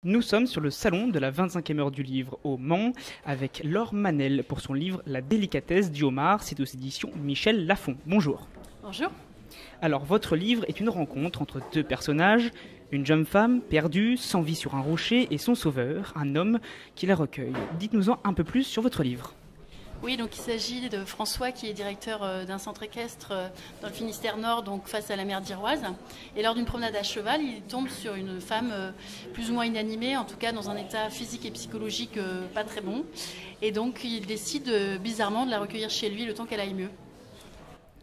Nous sommes sur le salon de la 25e heure du livre au Mans avec Laure Manel pour son livre La délicatesse du homard, c'est aux éditions Michel Lafon. Bonjour. Bonjour. Alors votre livre est une rencontre entre deux personnages, une jeune femme perdue, sans vie sur un rocher et son sauveur, un homme qui la recueille. Dites-nous-en un peu plus sur votre livre. Oui, donc il s'agit de François qui est directeur d'un centre équestre dans le Finistère Nord, donc face à la mer d'Iroise. Et lors d'une promenade à cheval, il tombe sur une femme plus ou moins inanimée, en tout cas dans un état physique et psychologique pas très bon. Et donc il décide bizarrement de la recueillir chez lui le temps qu'elle aille mieux.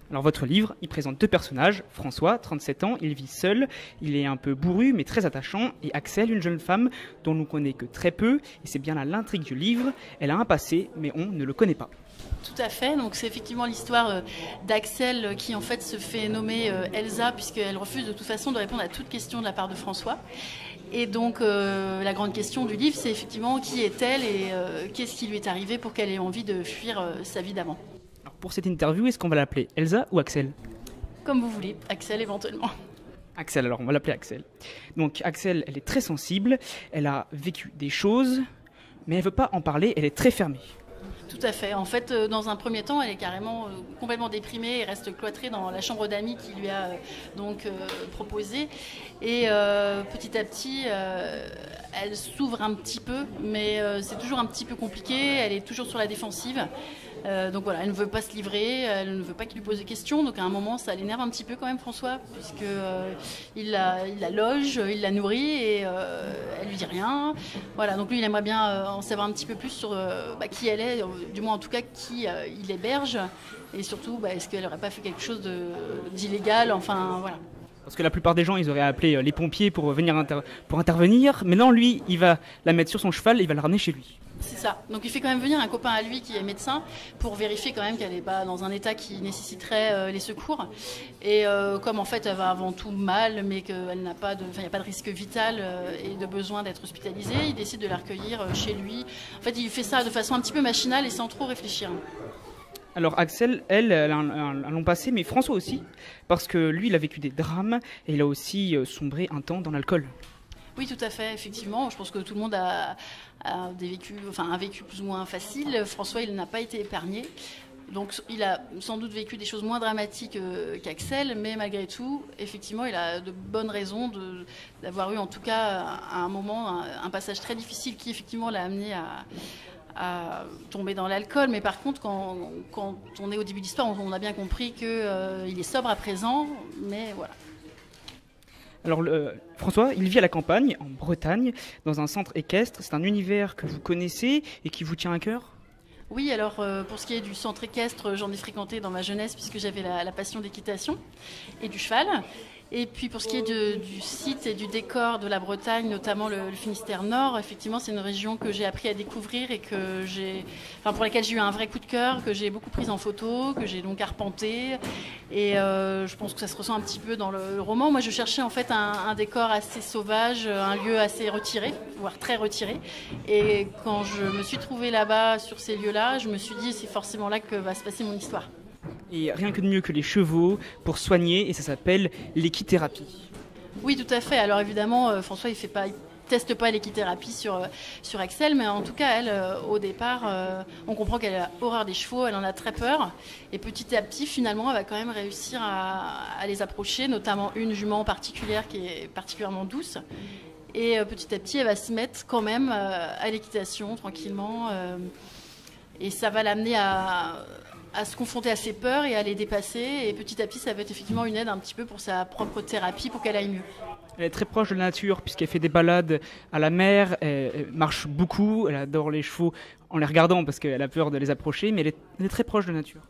Alors votre livre, il présente deux personnages, François, 37 ans, il vit seul, il est un peu bourru mais très attachant, et Axel, une jeune femme dont on ne connaît que très peu, et c'est bien là l'intrigue du livre, elle a un passé mais on ne le connaît pas. Tout à fait, donc c'est effectivement l'histoire d'Axel qui en fait se fait nommer Elsa puisqu'elle refuse de toute façon de répondre à toute question de la part de François. Et donc la grande question du livre, c'est effectivement qui est-elle et qu'est-ce qui lui est arrivé pour qu'elle ait envie de fuir sa vie d'avant. Alors pour cette interview, est-ce qu'on va l'appeler Elsa ou Axel ? Comme vous voulez, Axel éventuellement. Axel, alors on va l'appeler Axel. Donc Axel, elle est très sensible, elle a vécu des choses, mais elle ne veut pas en parler, elle est très fermée. Tout à fait. En fait, dans un premier temps, elle est carrément complètement déprimée et reste cloîtrée dans la chambre d'amis qui lui a proposé. Et petit à petit, elle s'ouvre un petit peu, mais c'est toujours un petit peu compliqué. Elle est toujours sur la défensive. Donc voilà, elle ne veut pas se livrer, elle ne veut pas qu'il lui pose des questions. Donc à un moment, ça l'énerve un petit peu quand même, François, puisque il la loge, il la nourrit et elle lui dit rien. Voilà, donc lui, il aimerait bien en savoir un petit peu plus sur qui elle est, du moins en tout cas qui il héberge, et surtout, est-ce qu'elle n'aurait pas fait quelque chose d'illégal, enfin voilà. Parce que la plupart des gens, ils auraient appelé les pompiers pour venir pour intervenir, mais non, lui, il va la mettre sur son cheval et il va la ramener chez lui. C'est ça. Donc il fait quand même venir un copain à lui qui est médecin pour vérifier quand même qu'elle n'est pas dans un état qui nécessiterait les secours. Et comme en fait elle va avant tout mal, mais qu'il n'y a pas de risque vital et de besoin d'être hospitalisée, il décide de la recueillir chez lui. En fait, il fait ça de façon un petit peu machinale et sans trop réfléchir. Alors Axel, elle a un long passé, mais François aussi, parce que lui, il a vécu des drames et il a aussi sombré un temps dans l'alcool. Oui, tout à fait, effectivement. Je pense que tout le monde a un vécu plus ou moins facile. François, il n'a pas été épargné. Donc, il a sans doute vécu des choses moins dramatiques qu'Axel, mais malgré tout, effectivement, il a de bonnes raisons d'avoir eu, en tout cas, à un moment, un passage très difficile qui, effectivement, l'a amené à tomber dans l'alcool. Mais par contre, quand on est au début de l'histoire, on a bien compris qu'il est sobre à présent, mais voilà. Alors François, il vit à la campagne, en Bretagne, dans un centre équestre. C'est un univers que vous connaissez et qui vous tient à cœur ? Oui, alors pour ce qui est du centre équestre, j'en ai fréquenté dans ma jeunesse puisque j'avais la passion d'équitation et du cheval. Et puis pour ce qui est du site et du décor de la Bretagne, notamment le Finistère Nord, effectivement c'est une région que j'ai appris à découvrir et pour laquelle j'ai eu un vrai coup de cœur, que j'ai beaucoup prise en photo, que j'ai donc arpenté. Et je pense que ça se ressent un petit peu dans le roman. Moi je cherchais en fait un décor assez sauvage, un lieu assez retiré, voire très retiré. Et quand je me suis trouvée là-bas sur ces lieux-là, je me suis dit c'est forcément là que va se passer mon histoire. Et rien que de mieux que les chevaux pour soigner, et ça s'appelle l'équithérapie. Oui, tout à fait. Alors évidemment, François, il teste pas l'équithérapie sur Axel, mais en tout cas, elle, au départ, on comprend qu'elle a horreur des chevaux, elle en a très peur. Et petit à petit, finalement, elle va quand même réussir à les approcher, notamment une jument particulière qui est particulièrement douce. Et petit à petit, elle va se mettre quand même à l'équitation, tranquillement. Et ça va l'amener à se confronter à ses peurs et à les dépasser. Et petit à petit, ça va être effectivement une aide un petit peu pour sa propre thérapie, pour qu'elle aille mieux. Elle est très proche de la nature puisqu'elle fait des balades à la mer, elle marche beaucoup, elle adore les chevaux en les regardant parce qu'elle a peur de les approcher, mais elle est très proche de la nature.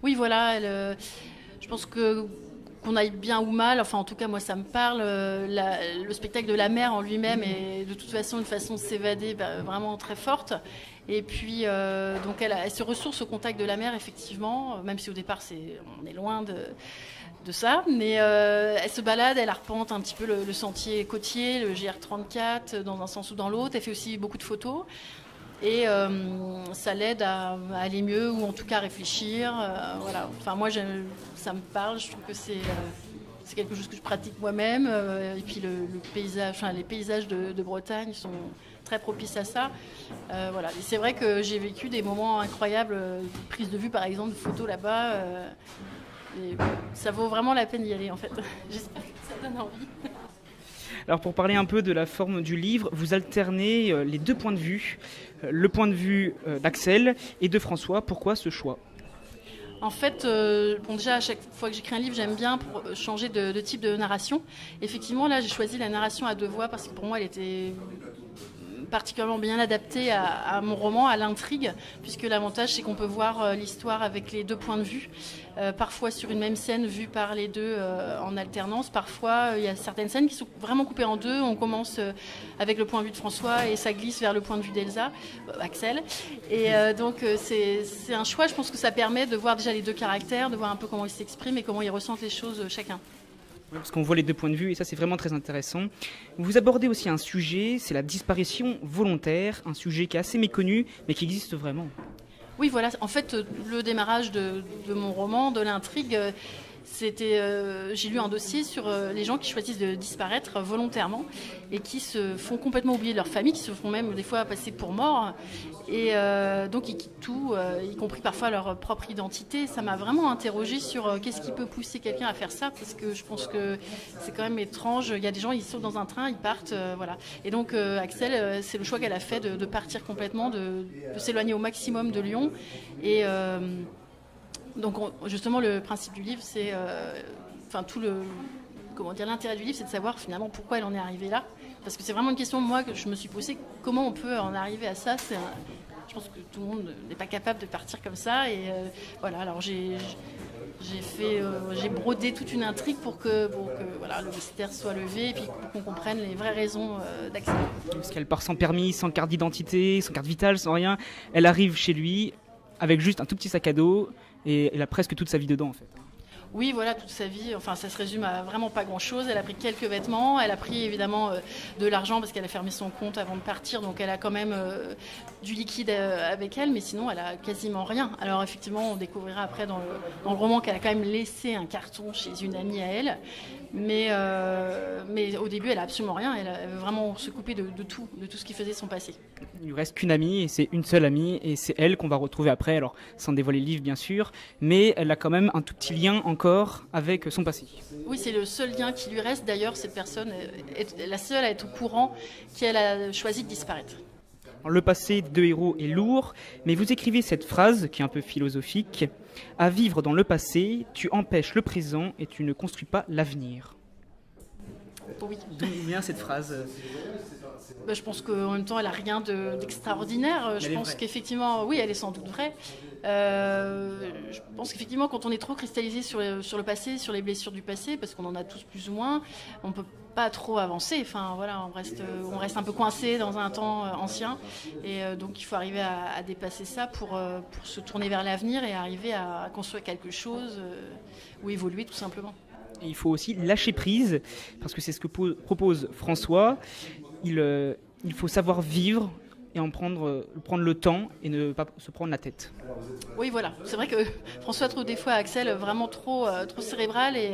Oui, voilà, je pense qu'on aille bien ou mal, enfin en tout cas moi ça me parle, le spectacle de la mer en lui-même est de toute façon une façon de s'évader vraiment très forte. Et puis donc elle se ressource au contact de la mer effectivement, même si au départ on est loin de ça, mais elle se balade, elle arpente un petit peu le sentier côtier, le GR34 dans un sens ou dans l'autre, elle fait aussi beaucoup de photos. Et ça l'aide à aller mieux ou en tout cas à réfléchir. Voilà. Enfin, moi, ça me parle. Je trouve que c'est quelque chose que je pratique moi-même. Et puis le paysage, les paysages de Bretagne sont très propices à ça. Voilà. Et c'est vrai que j'ai vécu des moments incroyables, prise de vue par exemple, de photos là-bas. Et ça vaut vraiment la peine d'y aller en fait. J'espère que ça donne envie. Alors pour parler un peu de la forme du livre, vous alternez les deux points de vue, le point de vue d'Axel et de François. Pourquoi ce choix ? En fait, déjà à chaque fois que j'écris un livre, j'aime bien changer de type de narration. Effectivement, là j'ai choisi la narration à deux voix parce que pour moi elle était particulièrement bien adaptée à mon roman, à l'intrigue, puisque l'avantage c'est qu'on peut voir l'histoire avec les deux points de vue, parfois sur une même scène vue par les deux en alternance. Parfois il y a certaines scènes qui sont vraiment coupées en deux, on commence avec le point de vue de François et ça glisse vers le point de vue d'Elsa, Axel, et donc c'est un choix. Je pense que ça permet de voir déjà les deux caractères, de voir un peu comment ils s'expriment et comment ils ressentent les choses chacun. Parce qu'on voit les deux points de vue et ça c'est vraiment très intéressant. Vous abordez aussi un sujet, c'est la disparition volontaire, un sujet qui est assez méconnu mais qui existe vraiment. Oui, voilà, en fait le démarrage de mon roman, de l'intrigue, c'était, j'ai lu un dossier sur les gens qui choisissent de disparaître volontairement et qui se font complètement oublier de leur famille, qui se font même des fois passer pour morts et donc ils quittent tout, y compris parfois leur propre identité. Ça m'a vraiment interrogée sur qu'est-ce qui peut pousser quelqu'un à faire ça, parce que je pense que c'est quand même étrange. Il y a des gens, ils sautent dans un train, ils partent, voilà. Et donc Axel, c'est le choix qu'elle a fait de partir complètement, de s'éloigner au maximum de Lyon et donc justement le principe du livre c'est l'intérêt du livre c'est de savoir finalement pourquoi elle en est arrivée là, parce que c'est vraiment une question moi que je me suis posée, comment on peut en arriver à ça. Je pense que tout le monde n'est pas capable de partir comme ça et voilà, alors j'ai brodé toute une intrigue pour que voilà, le mystère soit levé et puis pour qu'on comprenne les vraies raisons d'Axel. Parce qu'elle part sans permis, sans carte d'identité, sans carte vitale, sans rien. Elle arrive chez lui avec juste un tout petit sac à dos et elle a presque toute sa vie dedans en fait. Oui, voilà, toute sa vie. Enfin, ça se résume à vraiment pas grand-chose. Elle a pris quelques vêtements. Elle a pris évidemment de l'argent parce qu'elle a fermé son compte avant de partir. Donc, elle a quand même du liquide avec elle. Mais sinon, elle a quasiment rien. Alors, effectivement, on découvrira après dans le roman qu'elle a quand même laissé un carton chez une amie à elle. Mais au début, elle a absolument rien. Elle veut vraiment se couper de tout ce qui faisait son passé. Il lui reste qu'une amie et c'est une seule amie. Et c'est elle qu'on va retrouver après. Alors, sans dévoiler le livre, bien sûr. Mais elle a quand même un tout petit lien encore avec son passé. Oui, c'est le seul lien qui lui reste. D'ailleurs, cette personne est la seule à être au courant qu'elle a choisi de disparaître. Alors, le passé des deux héros est lourd, mais vous écrivez cette phrase qui est un peu philosophique. À vivre dans le passé, tu empêches le présent et tu ne construis pas l'avenir. Oui. D'où vient cette phrase ? Je pense qu'en même temps, elle n'a rien d'extraordinaire. Je pense qu'effectivement, oui, elle est sans doute vraie. Je pense qu'effectivement, quand on est trop cristallisé sur le passé, sur les blessures du passé, parce qu'on en a tous plus ou moins, on ne peut pas trop avancer. Enfin, voilà, on reste un peu coincé dans un temps ancien. Et donc, il faut arriver à dépasser ça pour se tourner vers l'avenir et arriver à construire quelque chose ou évoluer tout simplement. Et il faut aussi lâcher prise, parce que c'est ce que propose François. Il faut savoir vivre et prendre le temps et ne pas se prendre la tête. Oui, voilà. C'est vrai que François trouve des fois Axel vraiment trop cérébral et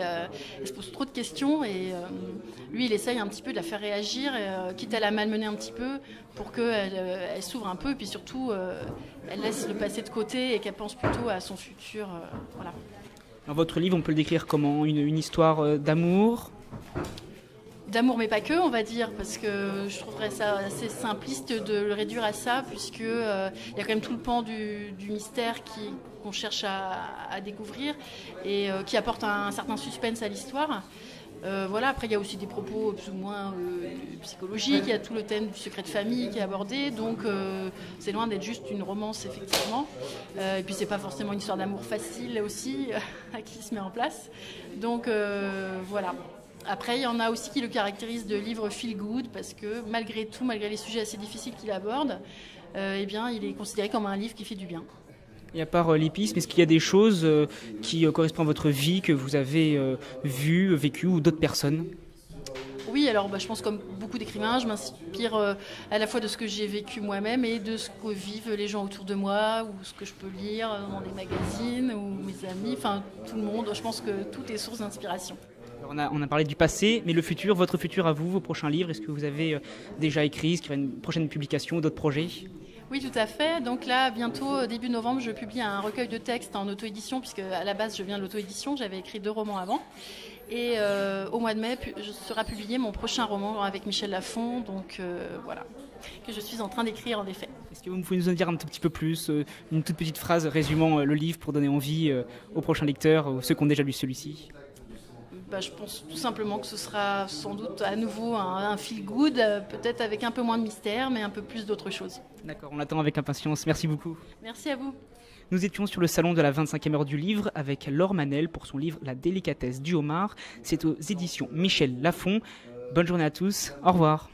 se pose trop de questions. Et lui, il essaye un petit peu de la faire réagir, quitte à la malmener un petit peu pour qu'elle s'ouvre un peu. Et puis surtout, elle laisse le passé de côté et qu'elle pense plutôt à son futur. Voilà. Dans votre livre, on peut le décrire comment ? Une histoire d'amour ? D'amour, mais pas que, on va dire, parce que je trouverais ça assez simpliste de le réduire à ça, puisque il y a quand même tout le pan du mystère qu'on cherche à découvrir et qui apporte un certain suspense à l'histoire. Voilà. Après, il y a aussi des propos plus ou moins psychologiques. Il y a tout le thème du secret de famille qui est abordé, donc c'est loin d'être juste une romance, effectivement. Et puis, c'est pas forcément une histoire d'amour facile aussi qui se met en place. Donc, voilà. Après, il y en a aussi qui le caractérisent de livre feel good parce que malgré tout, malgré les sujets assez difficiles qu'il aborde, eh bien, il est considéré comme un livre qui fait du bien. Et à part l'épice, est-ce qu'il y a des choses qui correspondent à votre vie, que vous avez vues, vécues, ou d'autres personnes ? Oui, alors je pense comme beaucoup d'écrivains, je m'inspire à la fois de ce que j'ai vécu moi-même et de ce que vivent les gens autour de moi ou ce que je peux lire dans des magazines ou mes amis, enfin tout le monde. Je pense que tout est source d'inspiration. On a parlé du passé, mais le futur, votre futur à vous, vos prochains livres, est-ce que vous avez déjà écrit, est-ce qu'il y aura une prochaine publication, d'autres projets? Oui, tout à fait. Donc là, bientôt, début novembre, je publie un recueil de textes en auto-édition, puisque à la base, je viens de l'auto-édition. J'avais écrit 2 romans avant. Et au mois de mai, sera publié mon prochain roman avec Michel Lafon. Donc voilà, que je suis en train d'écrire en effet. Est-ce que vous pouvez nous en dire un tout petit peu plus, une toute petite phrase résumant le livre pour donner envie aux prochains lecteurs, ou ceux qui ont déjà lu celui-ci? Je pense tout simplement que ce sera sans doute à nouveau un feel good, peut-être avec un peu moins de mystère, mais un peu plus d'autres choses. D'accord, on l'attend avec impatience. Merci beaucoup. Merci à vous. Nous étions sur le salon de la 25e heure du livre avec Laure Manel pour son livre La délicatesse du homard. C'est aux éditions Michel Lafon. Bonne journée à tous. Au revoir.